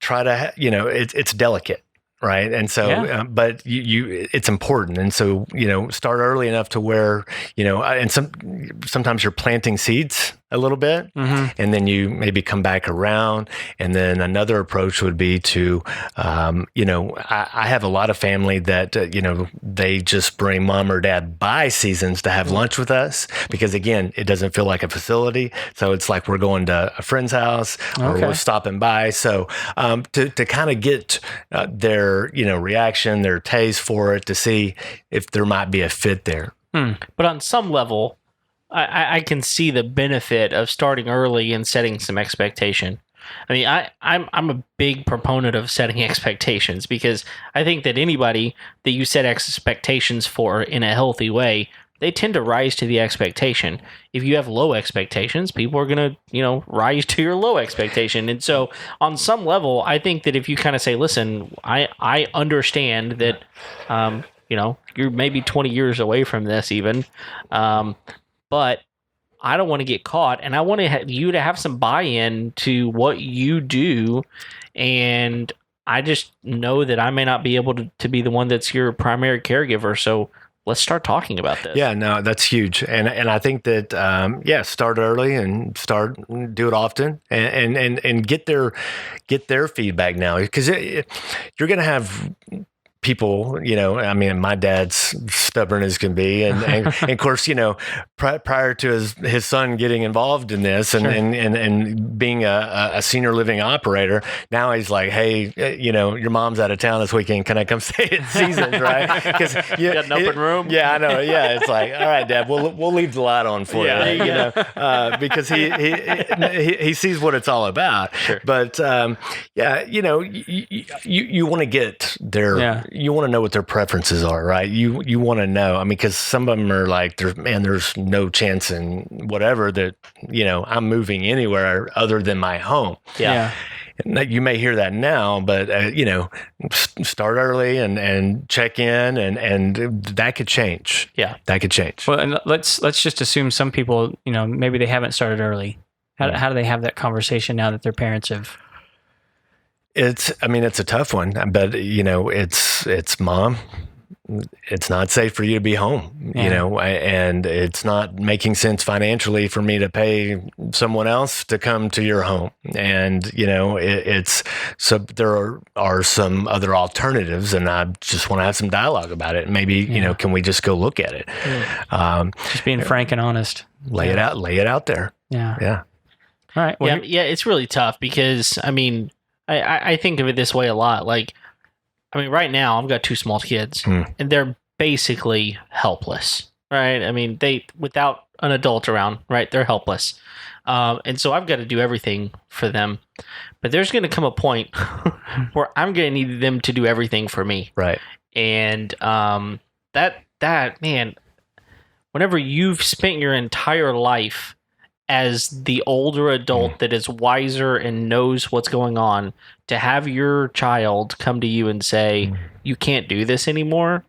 try to it's delicate. Right. And so, but it's important. And so, start early enough to where, and sometimes you're planting seeds a little bit, mm-hmm. and then you maybe come back around. And then another approach would be to, I have a lot of family that, they just bring mom or dad by seasons to have lunch with us, because again, it doesn't feel like a facility. So it's like we're going to a friend's house or we're stopping by. So, to kind of get their, reaction, their taste for it, to see if there might be a fit there. But on some level, I can see the benefit of starting early and setting some expectation. I mean, I'm a big proponent of setting expectations, because I think that anybody that you set expectations for in a healthy way, they tend to rise to the expectation. If you have low expectations, people are going to, rise to your low expectation. And so on some level, I think that if you kind of say, listen, I understand that, you're maybe 20 years away from this even, but I don't want to get caught, and I want you to have some buy-in to what you do. And I just know that I may not be able to be the one that's your primary caregiver. So let's start talking about this. Yeah, no, that's huge. And I think that, start early and do it often, and get their feedback now, because you're going to have people, my dad's stubborn as can be. And of course, prior to his son getting involved in this and being a senior living operator, now he's like, hey, your mom's out of town this weekend. Can I come stay at Seasons, right? Because you got an open room. Yeah, I know. Yeah. It's like, all right, Dad, we'll leave the light on for you, because he sees what it's all about. Sure. But, you want to get their, you want to know what their preferences are, right? You want to know. Because some of them are like, there's no chance in whatever that, I'm moving anywhere other than my home. Yeah. And you may hear that now, but, start early and check in, and that could change. Yeah. That could change. Well, and let's just assume some people, maybe they haven't started early. How do they have that conversation now that their parents have? It's a tough one, but it's mom. It's not safe for you to be home, and it's not making sense financially for me to pay someone else to come to your home. And, so there are some other alternatives, and I just want to have some dialogue about it. Maybe, can we just go look at it? Just being frank and honest. Lay it out there. Yeah. Yeah. All right. Well, it's really tough, because, I think of it this way a lot. Like, right now I've got 2 small kids, and they're basically helpless, right? They, without an adult around, right, they're helpless. And so I've got to do everything for them. But there's going to come a point where I'm going to need them to do everything for me. Right. And that man, whenever you've spent your entire life as the older adult that is wiser and knows what's going on, to have your child come to you and say, you can't do this anymore.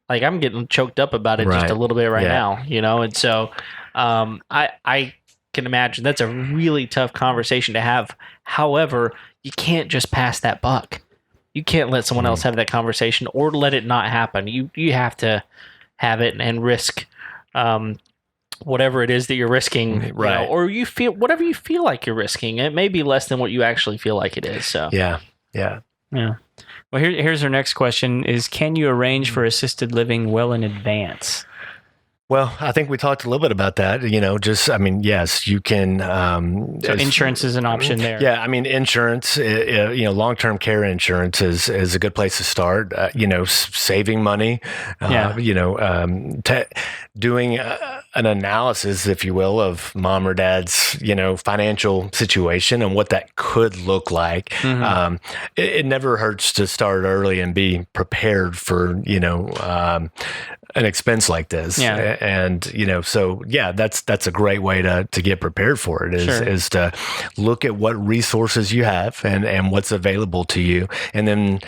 Like, I'm getting choked up about it just a little bit right now, And so I can imagine that's a really tough conversation to have. However, you can't just pass that buck. You can't let someone else have that conversation or let it not happen. You have to have it and risk whatever it is that you're risking, right? Or you feel whatever you feel like you're risking. It may be less than what you actually feel like it is. So yeah. Well, here's our next question: is can you arrange for assisted living well in advance? Well, I think we talked a little bit about that. Yes, you can. So insurance is an option there. Yeah, insurance. Long-term care insurance is a good place to start. Saving money. Doing an analysis, if you will, of mom or dad's financial situation and what that could look like. It never hurts to start early and be prepared for an expense like this. Yeah. And that's a great way to get prepared for it is to look at what resources you have and what's available to you, and then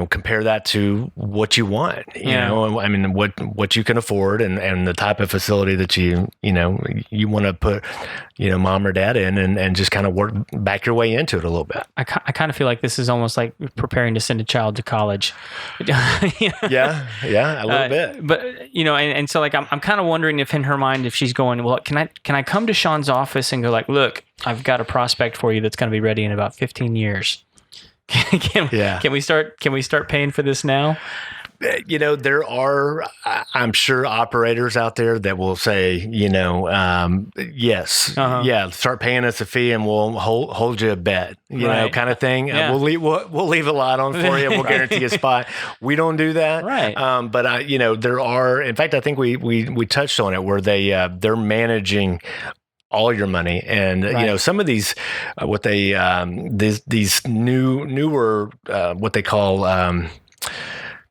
compare that to what you want. What you can afford and the type of facility that you want to put mom or dad in, and just kind of work back your way into it a little bit. I kind of feel like this is almost like preparing to send a child to college. Yeah, a little bit. But and so like I'm kind of wondering if in her mind, if she's going, well, can I come to Shawn's office and go like, look, I've got a prospect for you that's going to be ready in about 15 years. Can we start paying for this now? There are, I'm sure, operators out there that will say, yes, start paying us a fee and we'll hold you a bet, kind of thing. Yeah. We'll leave a lot on for you. We'll guarantee a spot. We don't do that, right? But there are. In fact, I think we touched on it where they're managing all your money, and some of these these newer what they call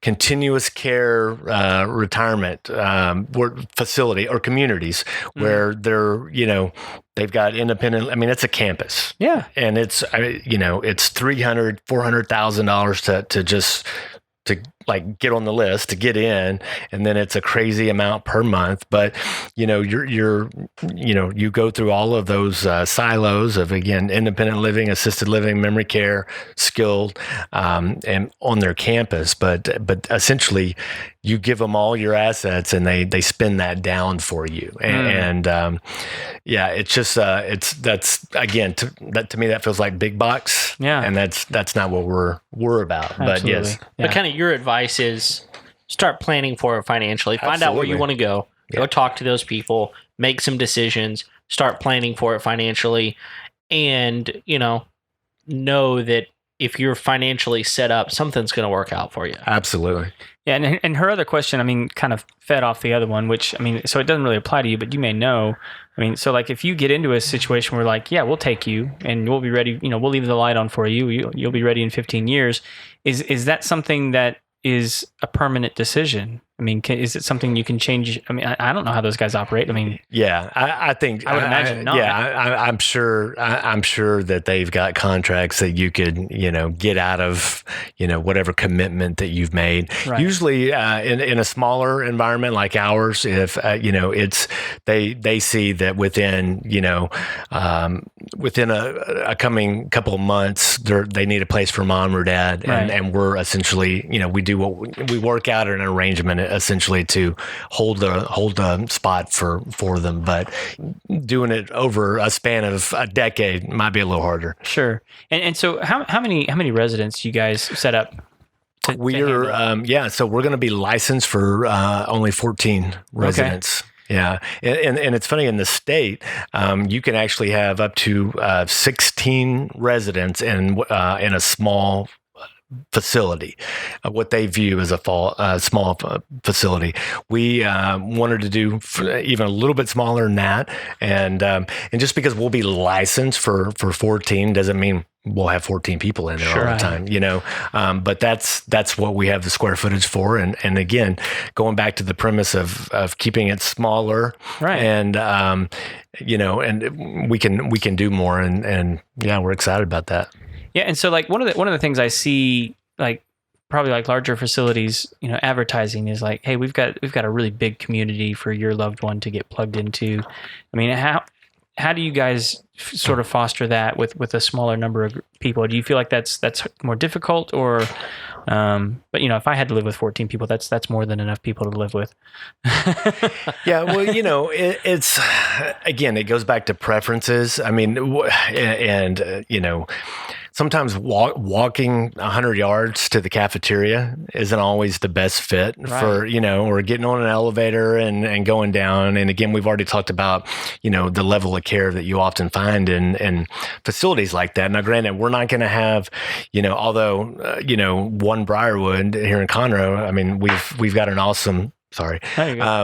continuous care retirement facility or communities where they've got independent. It's a campus, and it's it's $300,000-$400,000 to just to like get on the list to get in, and then it's a crazy amount per month. But you go through all of those silos of, again, independent living, assisted living, memory care, skilled, and on their campus. But essentially, you give them all your assets, and they spin that down for you. And it's just that's again to me that feels like big bucks. And that's not what we're about. Absolutely. But yes, but kind of your advice is start planning for it financially. Find out where you want to go. Go talk to those people. Make some decisions. Start planning for it financially, and know that if you're financially set up, something's going to work out for you. Absolutely. Yeah, and her other question, kind of fed off the other one, which, so it doesn't really apply to you, but you may know. So like if you get into a situation where like, yeah, we'll take you and we'll be ready, we'll leave the light on for you. You'll be ready in 15 years. Is that something that is a permanent decision? Is it something you can change? I don't know how those guys operate. I think I would imagine not. I'm sure that they've got contracts that you could, get out of, whatever commitment that you've made. Right. Usually, in a smaller environment like ours, if it's they see that within a coming couple of months, they need a place for mom or dad, and we're essentially, we work out an arrangement essentially to hold the spot for them, but doing it over a span of a decade might be a little harder. Sure. And so how many residents you guys set up? So we're going to be licensed for only 14 residents. Okay. Yeah. And it's funny, in the state, you can actually have up to 16 residents in a small facility, what they view as a small facility. We wanted to do even a little bit smaller than that, and just because we'll be licensed for 14 doesn't mean we'll have 14 people in there all the time, but that's what we have the square footage for. And again, going back to the premise of keeping it smaller, and and we can do more, and we're excited about that. Yeah, and so like one of the things I see, like probably like larger facilities, advertising is like, hey, we've got a really big community for your loved one to get plugged into. How do you guys sort of foster that with a smaller number of people? Do you feel like that's more difficult, or but if I had to live with 14 people, that's more than enough people to live with. Yeah, well, it's again, it goes back to preferences. I mean, sometimes walking 100 yards to the cafeteria isn't always the best fit for, or getting on an elevator and going down. And again, we've already talked about, the level of care that you often find in facilities like that. Now, granted, we're not going to have, although, One Briarwood here in Conroe, I mean, we've got an awesome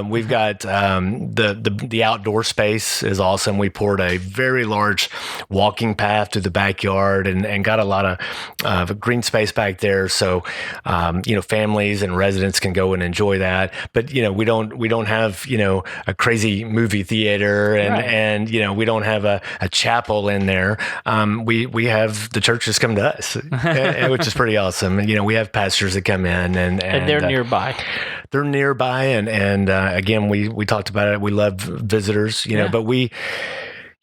we've got the outdoor space is awesome. We poured a very large walking path to the backyard and got a lot of green space back there. So, families and residents can go and enjoy that. But, we don't have, a crazy movie theater and we don't have a chapel in there. We have the churches come to us, which is pretty awesome. We have pastors that come in and they're nearby. They're nearby, and again, we talked about it. We love visitors, but we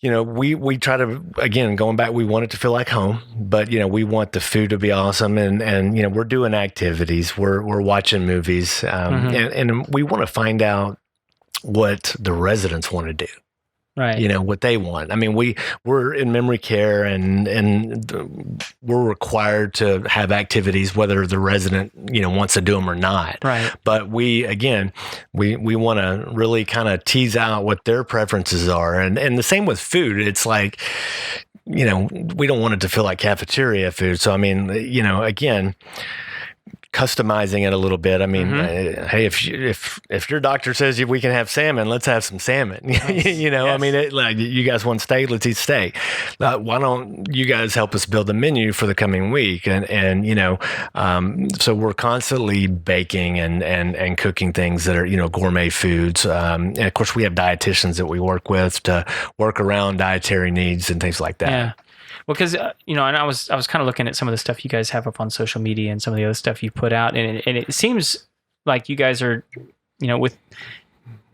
try to, again, going back, we want it to feel like home, but we want the food to be awesome, and we're doing activities, we're watching movies, and we want to find out what the residents want to do. Right. What they want. I mean, we're in memory care and we're required to have activities, whether the resident, wants to do them or not. Right. But we want to really kind of tease out what their preferences are. And the same with food. It's like, we don't want it to feel like cafeteria food. So, I mean, again, customizing it a little bit. I mean, hey, if your doctor says we can have salmon, let's have some salmon. Nice. Yes. I mean, like, you guys want steak, let's eat steak. Why don't you guys help us build a menu for the coming week? And so we're constantly baking and cooking things that are gourmet foods. And of course, we have dietitians that we work with to work around dietary needs and things like that. Yeah. Well, because and I was kind of looking at some of the stuff you guys have up on social media and some of the other stuff you put out, and it seems like you guys are, with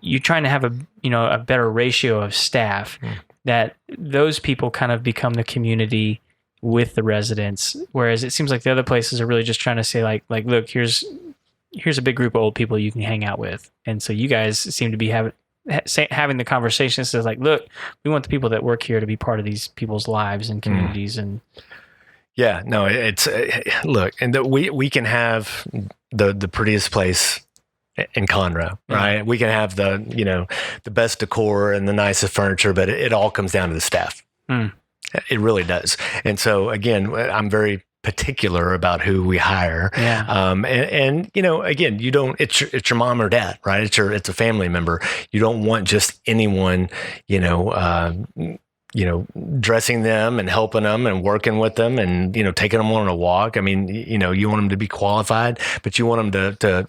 you trying to have a better ratio of staff, that those people kind of become the community with the residents, whereas it seems like the other places are really just trying to say like look, here's a big group of old people you can hang out with, and so you guys seem to be having the conversation says like, look, we want the people that work here to be part of these people's lives and communities. And it's look, and we can have the prettiest place in Conroe, right? We can have the best decor and the nicest furniture, but it all comes down to the staff. It really does. And so again, I'm very particular about who we hire. Yeah. And again, you don't, it's your mom or dad, right? It's a family member. You don't want just anyone, dressing them and helping them and working with them and, taking them on a walk. I mean, you want them to be qualified, but you want them to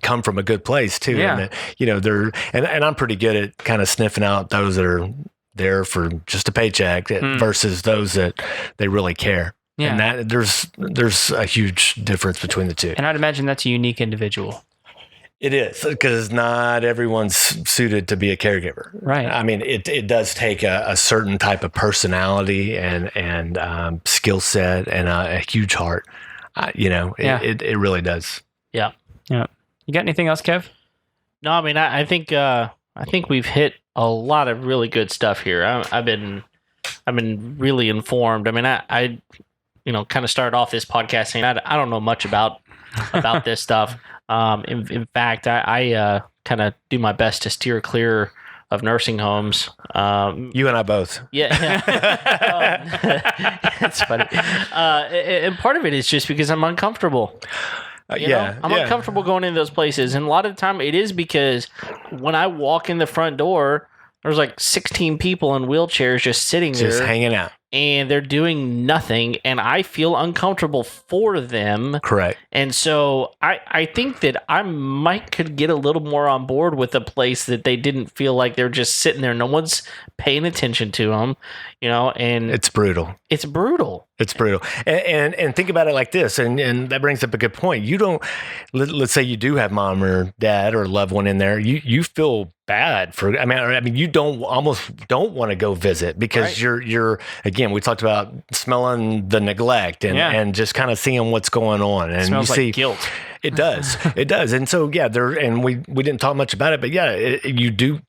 come from a good place too. Yeah. And and I'm pretty good at kind of sniffing out those that are there for just a paycheck versus those that they really care. Yeah. And that there's a huge difference between the two. And I'd imagine that's a unique individual. It is, because not everyone's suited to be a caregiver. Right. I mean, it does take a certain type of personality and skill set and a huge heart. It really does. Yeah. Yeah. You got anything else, Kev? No, I mean, I think we've hit a lot of really good stuff here. I've been really informed. I mean, I kind of started off this podcast saying I don't know much about this stuff. In fact, I kind of do my best to steer clear of nursing homes. You and I both. Yeah. That's funny. And part of it is just because I'm uncomfortable. I'm uncomfortable going into those places. And a lot of the time it is because when I walk in the front door, there's like 16 people in wheelchairs just sitting there. Just hanging out. And they're doing nothing, and I feel uncomfortable for them. Correct. And so I think that I could get a little more on board with a place that they didn't feel like they're just sitting there. No one's paying attention to them, and it's brutal. It's brutal. It's brutal. And think about it like this, and that brings up a good point. You don't, let's say you do have mom or dad or a loved one in there. You feel bad for. I mean, you almost don't want to go visit because you're again. We talked about smelling the neglect and just kind of seeing what's going on, and Smells you see like guilt. It does. It does. And so, we didn't talk much about it, but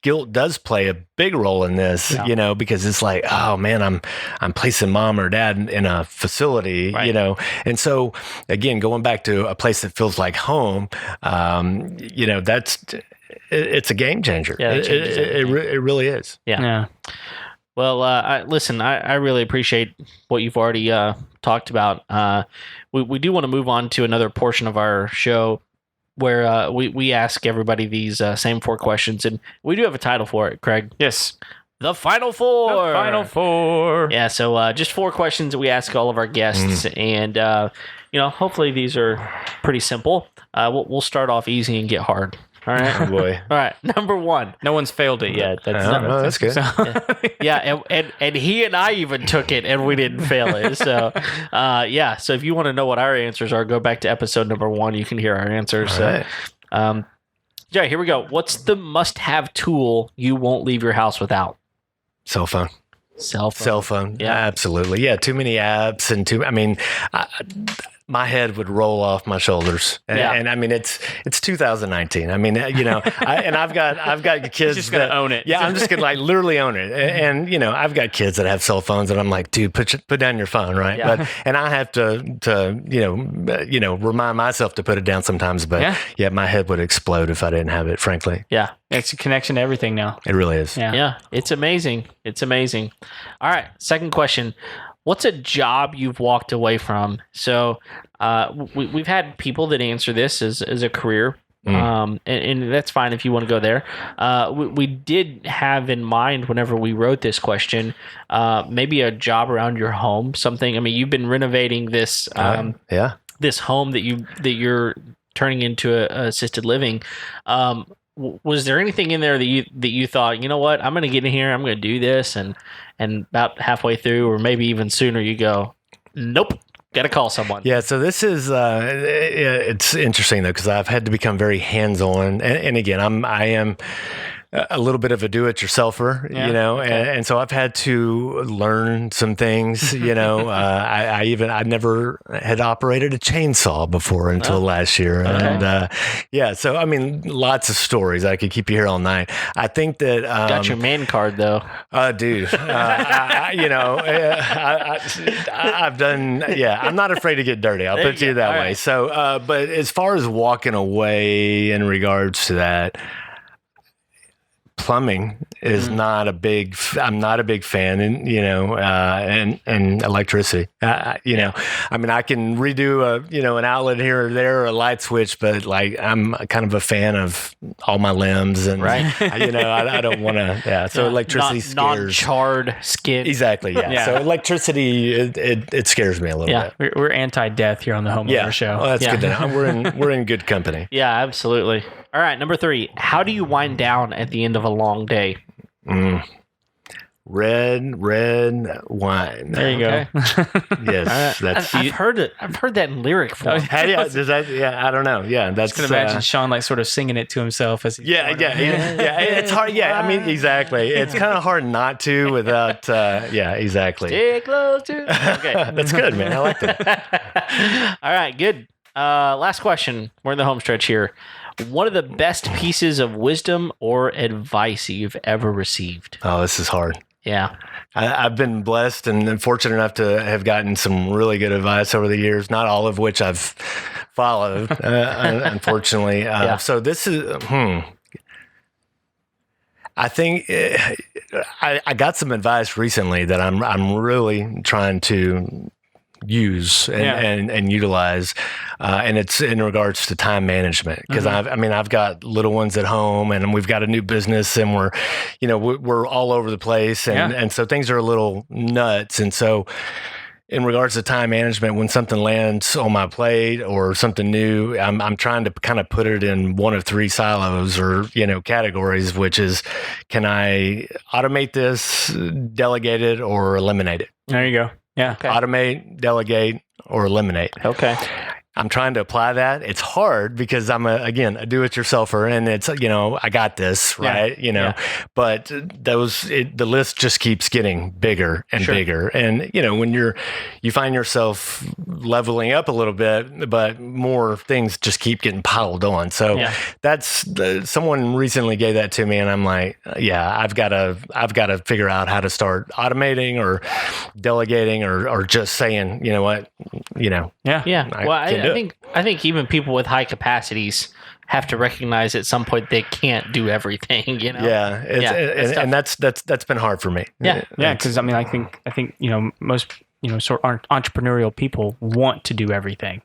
guilt does play a big role in this, because it's like, oh man, I'm placing mom or dad in a facility, and so again, going back to a place that feels like home, it's a game changer. Yeah, it really is. Yeah. Well, I really appreciate what you've already talked about. We do want to move on to another portion of our show where we ask everybody these same 4 questions, and we do have a title for it, Craig. Yes. The Final Four. The Final Four. Yeah, so just 4 questions that we ask all of our guests, and hopefully these are pretty simple. We'll start off easy and get hard. All right. Oh boy. All right. Number 1. No one's failed it yet. That's good. And he and I even took it and we didn't fail it. So, So if you want to know what our answers are, go back to episode number 1. You can hear our answers. All right. Here we go. What's the must-have tool you won't leave your house without? Cell phone. Cell phone. Yeah. Absolutely. Yeah. Too many apps my head would roll off my shoulders. And I mean, it's 2019. I mean, I've got kids. Just gonna own it. Yeah, I'm just gonna literally own it. And I've got kids that have cell phones, and I'm like, dude, put down your phone, right? Yeah. And I have to remind myself to put it down sometimes. But my head would explode if I didn't have it. Frankly. Yeah. It's a connection to everything now. It really is. Yeah. It's amazing. All right. Second question. What's a job you've walked away from? So we've had people that answer this as a career, and that's fine if you want to go there. We did have in mind whenever we wrote this question, maybe a job around your home, something. I mean, you've been renovating this this home that you're turning into a assisted living. Was there anything in there that you thought, you know what, I'm going to get in here, I'm going to do this, and about halfway through, or maybe even sooner, you go, nope, got to call someone? Yeah, so this is it's interesting though, because I've had to become very hands-on, and again, I am a little bit of a do-it-yourselfer, and so I've had to learn some things. I never had operated a chainsaw before until last year, and so I mean, lots of stories. I could keep you here all night. I think that got your man card though, dude. I've done. Yeah, I'm not afraid to get dirty. I'll put it to you that way. Right. So, but as far as walking away in regards to that, plumbing is not a big. I'm not a big fan, and and electricity. I mean, I can redo an outlet here or there, or a light switch, but I'm kind of a fan of all my limbs, and I don't want to. Yeah, so electricity scares. Non-charred skin. Exactly. Yeah. So electricity, it scares me a little bit. We're anti-death here on the Homeowner Show. Well, that's good to know. We're in good company. Yeah, absolutely. All right, number 3. How do you wind down at the end of a long day? Red wine. There you go. Yes, that's. I've heard it. I've heard that in lyric form. Does that? Yeah, I don't know. Yeah, that's. I can imagine Shawn sort of singing it to himself as. Yeah. It's hard. Yeah, I mean, exactly. It's kind of hard not to without. Yeah, exactly. Stay close to. Okay, that's good, man. I like that. All right, good. Last question. We're in the home stretch here. One of the best pieces of wisdom or advice you've ever received? Oh, this is hard. Yeah. I've been blessed and fortunate enough to have gotten some really good advice over the years, not all of which I've followed, unfortunately. So this is, I think I got some advice recently that I'm really trying to use and utilize, and it's in regards to time management, because I've got little ones at home, and we've got a new business, and we're all over the place, and so things are a little nuts, and so in regards to time management, when something lands on my plate or something new, I'm trying to kind of put it in one of 3 silos or categories, which is, can I automate this, delegate it, or eliminate it? There you go. Yeah. Okay. Automate, delegate, or eliminate. Okay. I'm trying to apply that. It's hard because I'm again a do-it-yourselfer, and it's I got this, right? But the list just keeps getting bigger and bigger, and when you find yourself leveling up a little bit, but more things just keep getting piled on. So that's someone recently gave that to me, and I'm like, I've got to figure out how to start automating or delegating or just saying, you know what, I think even people with high capacities have to recognize at some point they can't do everything. And that's been hard for me. Because I think most sort of entrepreneurial people want to do everything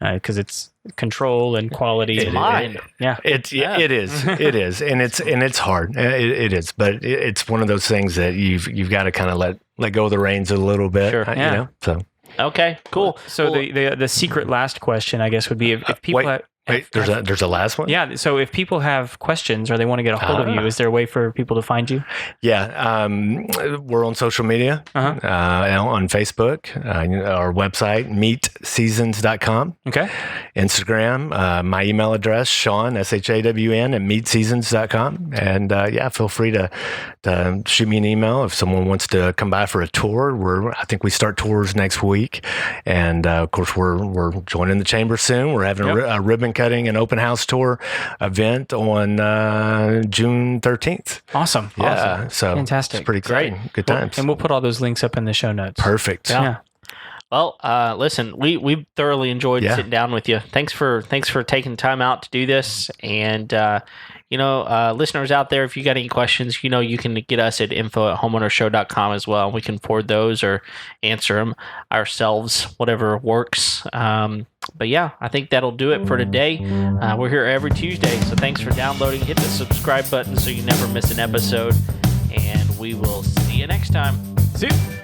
because it's control and quality. It's mine. It is, and it's hard. It is, but it's one of those things that you've got to kind of let go of the reins a little bit. Sure. So. Okay, cool. So the secret last question, I guess, would be if people Wait, there's a last one? Yeah. So if people have questions or they want to get a hold of you, is there a way for people to find you? Yeah. We're on social media, on Facebook, our website, meetseasons.com. Okay. Instagram, my email address, Shawn, SHAWN, at meetseasons.com. And feel free to shoot me an email if someone wants to come by for a tour. I think we start tours next week. And of course, we're joining the chamber soon. We're having a ribbon cutting and open house tour event on June 13th. Awesome. So fantastic. It's pretty exciting. Good times. And we'll put all those links up in the show notes. Perfect. Yeah. Well, listen, we thoroughly enjoyed sitting down with you. Thanks for taking time out to do this. And, listeners out there, if you got any questions, you can get us at info@homeownershow.com as well. We can forward those or answer them ourselves, whatever works. But I think that'll do it for today. We're here every Tuesday, so thanks for downloading. Hit the subscribe button so you never miss an episode. And we will see you next time. See you.